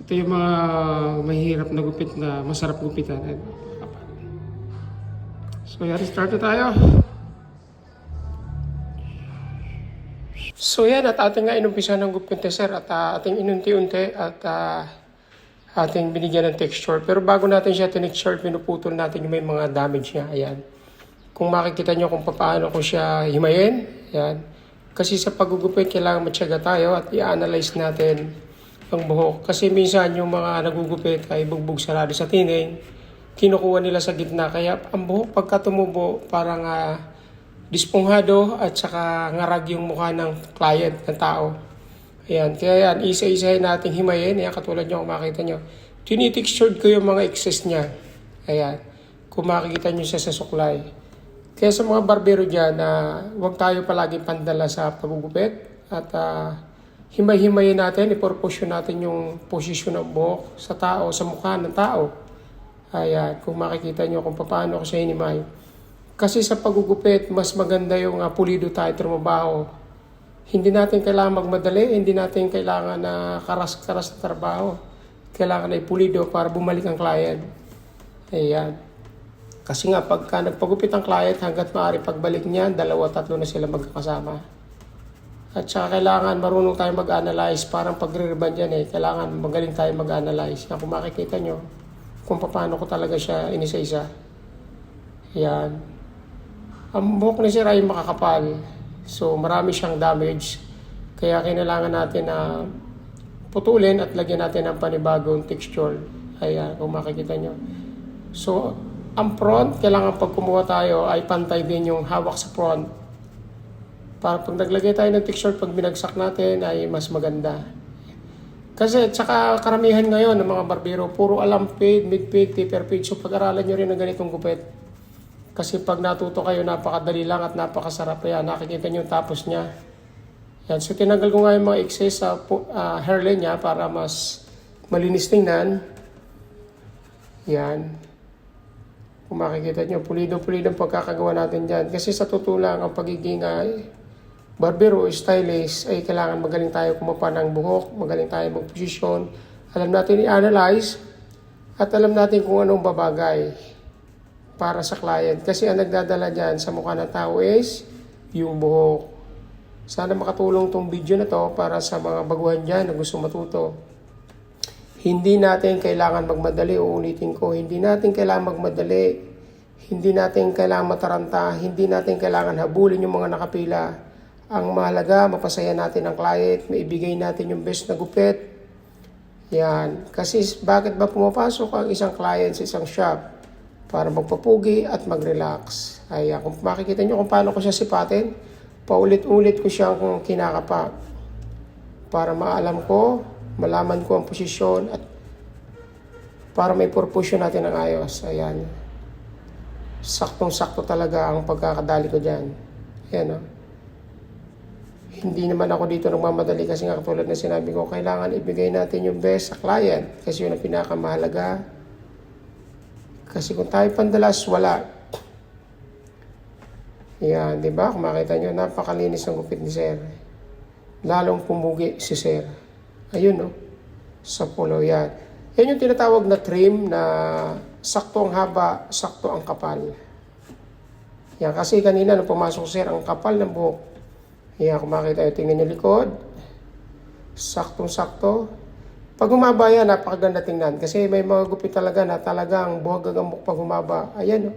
Ito yung mga mahirap na gupit na masarap gupitan. So yan, start na tayo. So yan, at ating nga inumpisa ng gupit sir at ating inunti-unti at ating binigyan ng texture. Pero bago natin siya tinexture, pinuputol natin yung may mga damage niya. Ayan. Kung makikita nyo kung paano ko siya himayin. Ayan. Kasi sa paggugupit, kailangan matyaga tayo at i-analyze natin ang buhok. Kasi minsan yung mga nagugupit ay bugbog sarado sa tining, kinukuha nila sa gitna. Kaya ang buhok pagka tumubo, parang disponghado at saka ngarag yung mukha ng client, ng tao. Ayan. Kaya yan, isa-isahin natin himayin. Ayan, katulad nyo kung makikita nyo. Tinitextured ko yung mga excess niya. Ayan. Kung makikita nyo siya sa suklay. Kaya sa mga barbero dyan, huwag tayo palagi pandala sa pagugupit at himay-himayin natin, iproportion natin yung posisyon ng buhok sa tao, sa mukha ng tao. Ayan, kung makikita nyo kung paano ko siya hinimay. Kasi sa pagugupit, mas maganda yung pulido tayo trumabaho. Hindi natin kailangan magmadali, hindi natin kailangan na karas-karas na trabaho. Kailangan na ipulido para bumalik ang client. Ayan. Kasi nga, pagka nagpagupit ang client, hanggat maaari pagbalik niya, 2-3 na sila magkakasama. At saka kailangan marunong tayo mag-analyze, parang pagre-reban dyan kailangan magaling tayo mag-analyze. Kung makikita nyo, kung paano ko talaga siya inisa-isa. Ayan. Ang buhok ni sir ay makakapal. So, marami siyang damage. Kaya kailangan natin na putulin at lagyan natin ng panibagong texture. Ayan, kung makikita nyo. So, ang front, kailangan pag kumuha tayo ay pantay din yung hawak sa front. Para pag naglagay tayo ng texture, pag binagsak natin ay mas maganda. Kasi tsaka karamihan ngayon ng mga barbero, puro alam fade, mid fade, taper fade. So pag-aralan nyo rin ng ganitong gupit. Kasi pag natuto kayo, napakadali lang at napakasarap. Yan, nakikita nyo yung tapos niya. Yan. So tinanggal ko nga yung mga excess sa hairline niya para mas malinis tingnan. Yan. Kung makikita nyo, pulido-pulido ang pagkakagawa natin dyan. Kasi sa totoo lang, ang pagiging barbero, stylist, ay kailangan magaling tayo kumapa ng buhok, magaling tayo magposisyon, alam natin i-analyze, at alam natin kung anong babagay para sa client. Kasi ang nagdadala dyan sa mukha ng tao is yung buhok. Sana makatulong tong video na to para sa mga baguhan dyan na gusto matuto. Hindi natin kailangan magmadali, uulitin ko, hindi natin kailangan magmadali, hindi natin kailangan mataranta, hindi natin kailangan habulin yung mga nakapila. Ang mahalaga, mapasaya natin ang client, maibigay natin yung best na gupit. Yan. Kasi bakit ba pumapasok ang isang client sa isang shop? Para magpapugi at mag-relax. Ay, kung makikita nyo kung paano ko siya sipatin, paulit-ulit ko siyang kinakapa. Para maalam ko, malaman ko ang posisyon at para may proportion natin ng ayos. Ayan. Saktong-sakto talaga ang pagkakadali ko dyan. Ayan. Hindi naman ako dito nagmamadali kasi nga katulad na sinabi ko, kailangan ibigay natin yung best sa client kasi yun ang pinakamahalaga. Kasi kung tayo pandalas, wala. Ayan, di ba? Kung makita nyo, napakalinis ang gupit ni sir. Lalong pumugi si sir. Ayun, no? Sa pulo yan. Yan yung tinatawag na trim na sakto ang haba, sakto ang kapal. Yan, kasi kanina nung pumasok sir, ang kapal ng buhok. Yan, kung makita nyo, tingnan nyo likod. Saktong-sakto. Pag humaba yan, napakaganda tingnan. Kasi may mga gupit talaga na talagang buhag gagamok pag humaba. Ayan, no?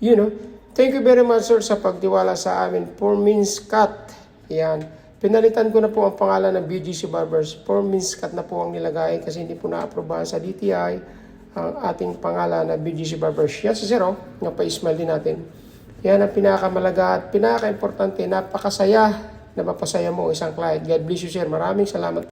Yun, no? Thank you very much, sir, sa pagtiwala sa amin. 4 means cut. Yan. Pinalitan ko na po ang pangalan ng BGC Barbers. 4 means cut na po ang nilagay kasi hindi po na-aprobahan sa DTI ang ating pangalan na BGC Barbers. Yan sa zero, nga pa-smile din natin. Yan ang pinakamalaga at pinaka-importante, napakasaya na mapasaya mo isang client. God bless you, sir. Maraming salamat.